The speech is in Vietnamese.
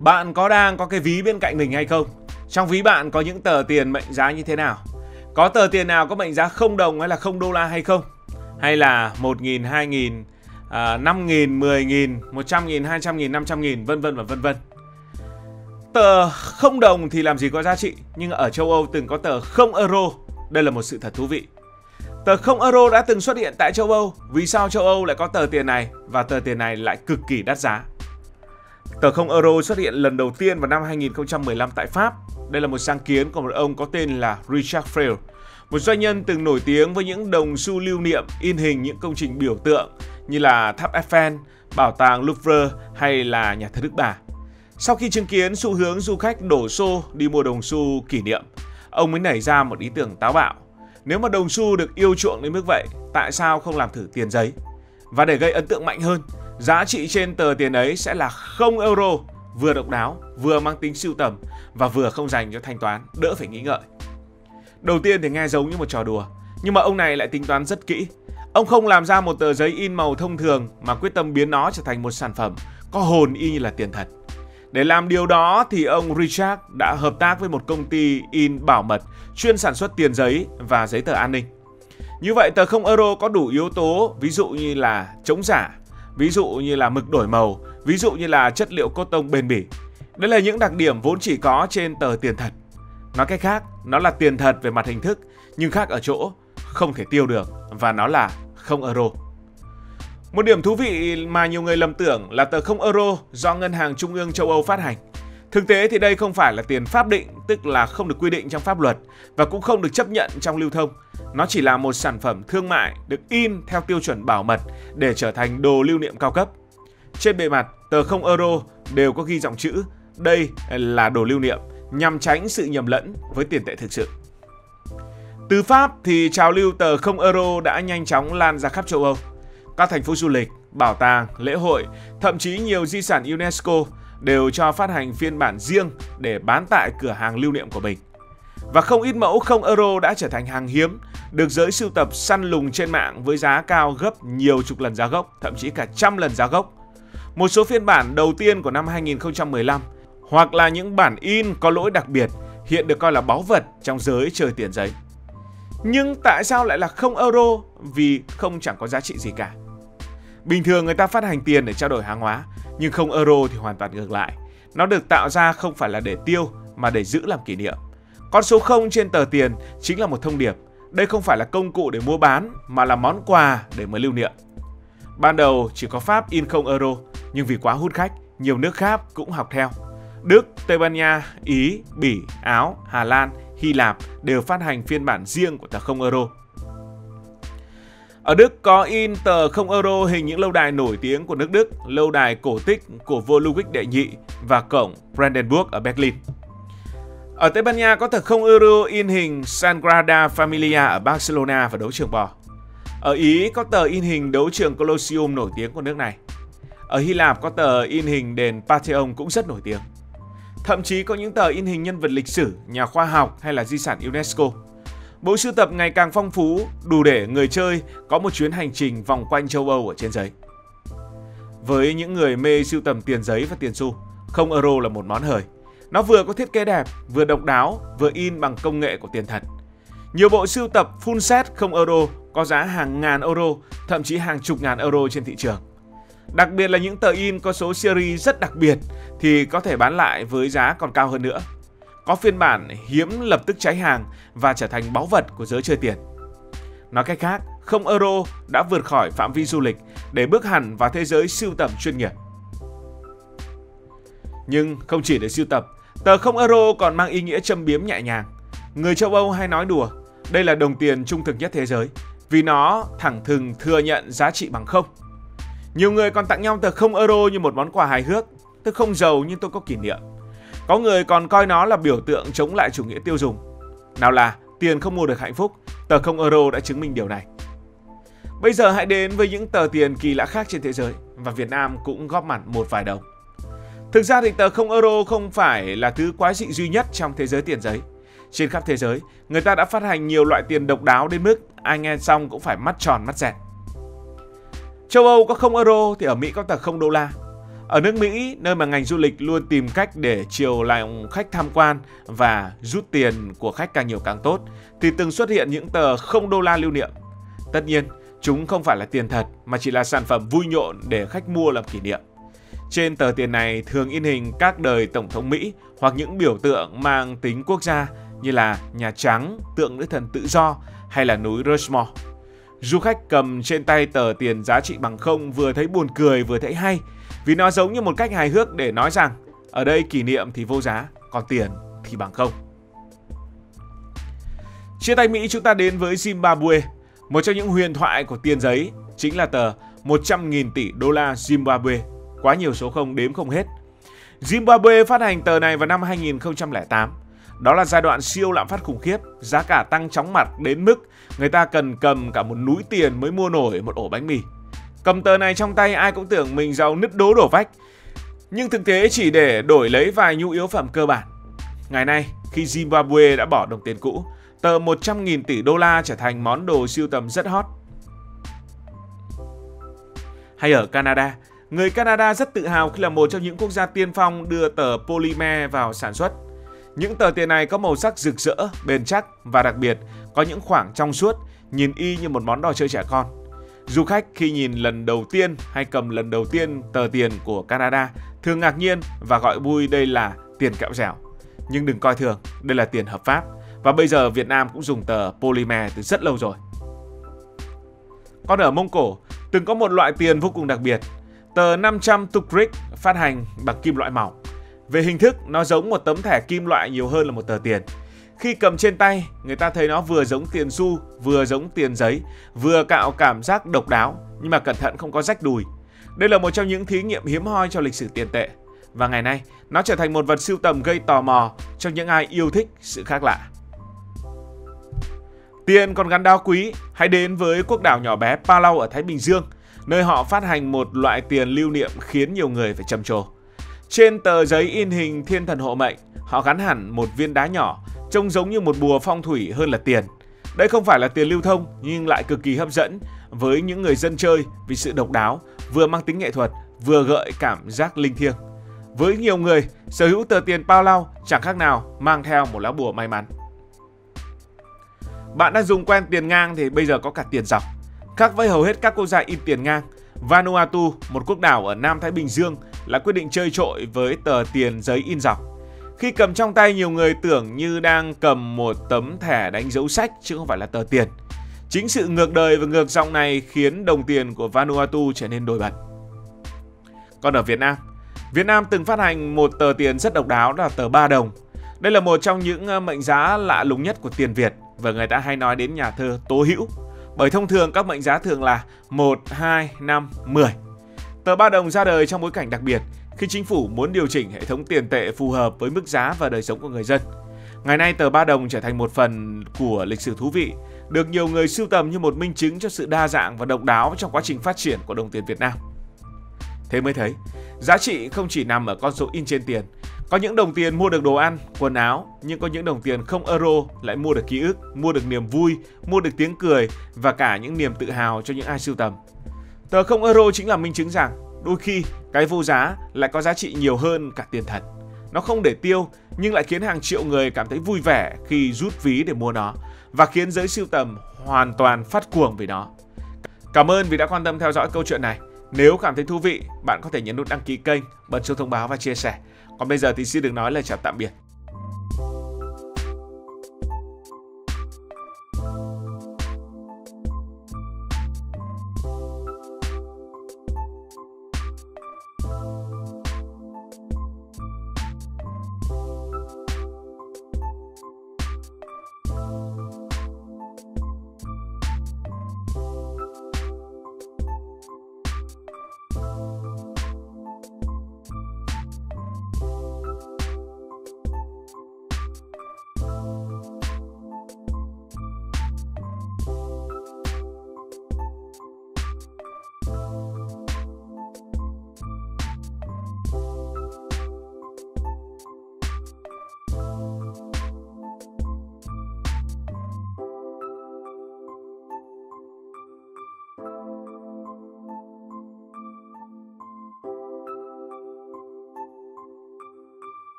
Bạn đang có cái ví bên cạnh mình hay không? Trong ví bạn có những tờ tiền mệnh giá như thế nào? Có tờ tiền nào có mệnh giá 0 đồng hay là 0 đô la hay không? Hay là 1.000, 2.000, 5.000, 10.000, 100.000, 200.000, 500.000, vân vân và vân vân. Tờ 0 đồng thì làm gì có giá trị, nhưng ở châu Âu từng có tờ 0 euro. Đây là một sự thật thú vị. Tờ 0 euro đã từng xuất hiện tại châu Âu. Vì sao châu Âu lại có tờ tiền này và tờ tiền này lại cực kỳ đắt giá? Tờ 0 euro xuất hiện lần đầu tiên vào năm 2015 tại Pháp. Đây là một sáng kiến của một ông có tên là Richard Freil, một doanh nhân từng nổi tiếng với những đồng xu lưu niệm in hình những công trình biểu tượng như là tháp Eiffel, bảo tàng Louvre hay là nhà thờ Đức Bà. Sau khi chứng kiến xu hướng du khách đổ xô đi mua đồng xu kỷ niệm, ông mới nảy ra một ý tưởng táo bạo. Nếu mà đồng xu được yêu chuộng đến mức vậy, tại sao không làm thử tiền giấy? Và để gây ấn tượng mạnh hơn, giá trị trên tờ tiền ấy sẽ là 0 euro, vừa độc đáo, vừa mang tính sưu tầm và vừa không dành cho thanh toán, đỡ phải nghĩ ngợi. Đầu tiên thì nghe giống như một trò đùa, nhưng mà ông này lại tính toán rất kỹ. Ông không làm ra một tờ giấy in màu thông thường mà quyết tâm biến nó trở thành một sản phẩm có hồn y như là tiền thật. Để làm điều đó thì ông Richard đã hợp tác với một công ty in bảo mật chuyên sản xuất tiền giấy và giấy tờ an ninh. Như vậy tờ 0 euro có đủ yếu tố, ví dụ như là chống giả, ví dụ như là mực đổi màu, ví dụ như là chất liệu cốt tông bền bỉ. Đây là những đặc điểm vốn chỉ có trên tờ tiền thật. Nói cách khác, nó là tiền thật về mặt hình thức, nhưng khác ở chỗ không thể tiêu được và nó là 0 euro. Một điểm thú vị mà nhiều người lầm tưởng là tờ 0 euro do Ngân hàng Trung ương châu Âu phát hành. Thực tế thì đây không phải là tiền pháp định, tức là không được quy định trong pháp luật và cũng không được chấp nhận trong lưu thông. Nó chỉ là một sản phẩm thương mại được in theo tiêu chuẩn bảo mật để trở thành đồ lưu niệm cao cấp. Trên bề mặt, tờ 0 euro đều có ghi dòng chữ đây là đồ lưu niệm nhằm tránh sự nhầm lẫn với tiền tệ thực sự. Từ Pháp thì trào lưu tờ 0 euro đã nhanh chóng lan ra khắp châu Âu. Các thành phố du lịch, bảo tàng, lễ hội, thậm chí nhiều di sản UNESCO đều cho phát hành phiên bản riêng để bán tại cửa hàng lưu niệm của mình. Và không ít mẫu 0 euro đã trở thành hàng hiếm, được giới sưu tập săn lùng trên mạng với giá cao gấp nhiều chục lần giá gốc, thậm chí cả trăm lần giá gốc. Một số phiên bản đầu tiên của năm 2015 hoặc là những bản in có lỗi đặc biệt hiện được coi là báu vật trong giới chơi tiền giấy. Nhưng tại sao lại là 0 euro? Vì không chẳng có giá trị gì cả. Bình thường người ta phát hành tiền để trao đổi hàng hóa, nhưng 0 euro thì hoàn toàn ngược lại. Nó được tạo ra không phải là để tiêu mà để giữ làm kỷ niệm. Con số 0 trên tờ tiền chính là một thông điệp. Đây không phải là công cụ để mua bán mà là món quà để mà lưu niệm. Ban đầu chỉ có Pháp in 0 euro, nhưng vì quá hút khách, nhiều nước khác cũng học theo. Đức, Tây Ban Nha, Ý, Bỉ, Áo, Hà Lan, Hy Lạp đều phát hành phiên bản riêng của tờ 0 euro. Ở Đức có in tờ 0 euro hình những lâu đài nổi tiếng của nước Đức, lâu đài cổ tích của vua Ludwig đệ nhị và cổng Brandenburg ở Berlin. Ở Tây Ban Nha có tờ 0 euro in hình Sagrada Familia ở Barcelona và đấu trường bò. Ở Ý có tờ in hình đấu trường Colosseum nổi tiếng của nước này. Ở Hy Lạp có tờ in hình đền Pantheon cũng rất nổi tiếng. Thậm chí có những tờ in hình nhân vật lịch sử, nhà khoa học hay là di sản UNESCO. Bộ sưu tập ngày càng phong phú, đủ để người chơi có một chuyến hành trình vòng quanh châu Âu ở trên giấy. Với những người mê sưu tầm tiền giấy và tiền xu, 0 euro là một món hời. Nó vừa có thiết kế đẹp, vừa độc đáo, vừa in bằng công nghệ của tiền thật. Nhiều bộ sưu tập full set 0 euro có giá hàng ngàn euro, thậm chí hàng chục ngàn euro trên thị trường. Đặc biệt là những tờ in có số series rất đặc biệt thì có thể bán lại với giá còn cao hơn nữa. Có phiên bản hiếm lập tức cháy hàng và trở thành báu vật của giới chơi tiền. Nói cách khác, 0 euro đã vượt khỏi phạm vi du lịch để bước hẳn vào thế giới sưu tầm chuyên nghiệp. Nhưng không chỉ để sưu tập, tờ 0 euro còn mang ý nghĩa châm biếm nhẹ nhàng. Người châu Âu hay nói đùa, đây là đồng tiền trung thực nhất thế giới vì nó thẳng thừng thừa nhận giá trị bằng không. Nhiều người còn tặng nhau tờ 0 euro như một món quà hài hước. Tôi không giàu nhưng tôi có kỷ niệm. Có người còn coi nó là biểu tượng chống lại chủ nghĩa tiêu dùng. Nào là tiền không mua được hạnh phúc, tờ 0 euro đã chứng minh điều này. Bây giờ hãy đến với những tờ tiền kỳ lạ khác trên thế giới, và Việt Nam cũng góp mặt một vài đồng. Thực ra thì tờ 0 euro không phải là thứ quái dị duy nhất trong thế giới tiền giấy. Trên khắp thế giới, người ta đã phát hành nhiều loại tiền độc đáo đến mức ai nghe xong cũng phải mắt tròn mắt dẹt. Châu Âu có 0 euro thì ở Mỹ có tờ 0 đô la. Ở nước Mỹ, nơi mà ngành du lịch luôn tìm cách để chiều lòng khách tham quan và rút tiền của khách càng nhiều càng tốt, thì từng xuất hiện những tờ $0 lưu niệm. Tất nhiên, chúng không phải là tiền thật mà chỉ là sản phẩm vui nhộn để khách mua làm kỷ niệm. Trên tờ tiền này thường in hình các đời Tổng thống Mỹ hoặc những biểu tượng mang tính quốc gia như là Nhà Trắng, tượng nữ thần tự do hay là núi Rushmore. Du khách cầm trên tay tờ tiền giá trị bằng không vừa thấy buồn cười vừa thấy hay, vì nó giống như một cách hài hước để nói rằng ở đây kỷ niệm thì vô giá, còn tiền thì bằng không. Chia tay Mỹ, chúng ta đến với Zimbabwe. Một trong những huyền thoại của tiền giấy chính là tờ 100.000 tỷ đô la Zimbabwe. Quá nhiều số không đếm không hết. Zimbabwe phát hành tờ này vào năm 2008. Đó là giai đoạn siêu lạm phát khủng khiếp, giá cả tăng chóng mặt đến mức người ta cần cầm cả một núi tiền mới mua nổi một ổ bánh mì. Cầm tờ này trong tay ai cũng tưởng mình giàu nứt đố đổ vách, nhưng thực tế chỉ để đổi lấy vài nhu yếu phẩm cơ bản. Ngày nay, khi Zimbabwe đã bỏ đồng tiền cũ, tờ 100.000 tỷ đô la trở thành món đồ sưu tầm rất hot. Hay ở Canada, người Canada rất tự hào khi là một trong những quốc gia tiên phong đưa tờ polymer vào sản xuất. Những tờ tiền này có màu sắc rực rỡ, bền chắc và đặc biệt có những khoảng trong suốt, nhìn y như một món đồ chơi trẻ con. Du khách khi nhìn lần đầu tiên hay cầm lần đầu tiên tờ tiền của Canada thường ngạc nhiên và gọi vui đây là tiền kẹo dẻo. Nhưng đừng coi thường, đây là tiền hợp pháp. Và bây giờ Việt Nam cũng dùng tờ polymer từ rất lâu rồi. Còn ở Mông Cổ, từng có một loại tiền vô cùng đặc biệt. Tờ 500 Tukrik phát hành bằng kim loại mỏng. Về hình thức, nó giống một tấm thẻ kim loại nhiều hơn là một tờ tiền. Khi cầm trên tay, người ta thấy nó vừa giống tiền xu, vừa giống tiền giấy, vừa tạo cảm giác độc đáo, nhưng mà cẩn thận không có rách đùi. Đây là một trong những thí nghiệm hiếm hoi cho lịch sử tiền tệ. Và ngày nay, nó trở thành một vật sưu tầm gây tò mò cho những ai yêu thích sự khác lạ. Tiền còn gắn đá quý, hãy đến với quốc đảo nhỏ bé Palau ở Thái Bình Dương, nơi họ phát hành một loại tiền lưu niệm khiến nhiều người phải trầm trồ. Trên tờ giấy in hình thiên thần hộ mệnh, họ gắn hẳn một viên đá nhỏ, trông giống như một bùa phong thủy hơn là tiền. Đây không phải là tiền lưu thông nhưng lại cực kỳ hấp dẫn với những người dân chơi vì sự độc đáo, vừa mang tính nghệ thuật, vừa gợi cảm giác linh thiêng. Với nhiều người, sở hữu tờ tiền Palau chẳng khác nào mang theo một lá bùa may mắn. Bạn đang dùng quen tiền ngang thì bây giờ có cả tiền dọc. Khác với hầu hết các quốc gia in tiền ngang, Vanuatu, một quốc đảo ở Nam Thái Bình Dương, là quyết định chơi trội với tờ tiền giấy in dọc. Khi cầm trong tay, nhiều người tưởng như đang cầm một tấm thẻ đánh dấu sách chứ không phải là tờ tiền. Chính sự ngược đời và ngược dòng này khiến đồng tiền của Vanuatu trở nên nổi bật. Còn ở Việt Nam từng phát hành một tờ tiền rất độc đáo, đó là tờ 3 đồng. Đây là một trong những mệnh giá lạ lùng nhất của tiền Việt và người ta hay nói đến nhà thơ Tố Hữu. Bởi thông thường các mệnh giá thường là 1, 2, 5, 10. Tờ 3 đồng ra đời trong bối cảnh đặc biệt khi chính phủ muốn điều chỉnh hệ thống tiền tệ phù hợp với mức giá và đời sống của người dân. Ngày nay tờ 3 đồng trở thành một phần của lịch sử thú vị, được nhiều người sưu tầm như một minh chứng cho sự đa dạng và độc đáo trong quá trình phát triển của đồng tiền Việt Nam. Thế mới thấy, giá trị không chỉ nằm ở con số in trên tiền. Có những đồng tiền mua được đồ ăn, quần áo, nhưng có những đồng tiền không euro lại mua được ký ức, mua được niềm vui, mua được tiếng cười và cả những niềm tự hào cho những ai sưu tầm. Tờ không euro chính là minh chứng rằng đôi khi cái vô giá lại có giá trị nhiều hơn cả tiền thật. Nó không để tiêu nhưng lại khiến hàng triệu người cảm thấy vui vẻ khi rút ví để mua nó và khiến giới sưu tầm hoàn toàn phát cuồng vì nó. Cảm ơn vì đã quan tâm theo dõi câu chuyện này. Nếu cảm thấy thú vị, bạn có thể nhấn nút đăng ký kênh, bật chuông thông báo và chia sẻ. Còn bây giờ thì xin được nói lời chào tạm biệt.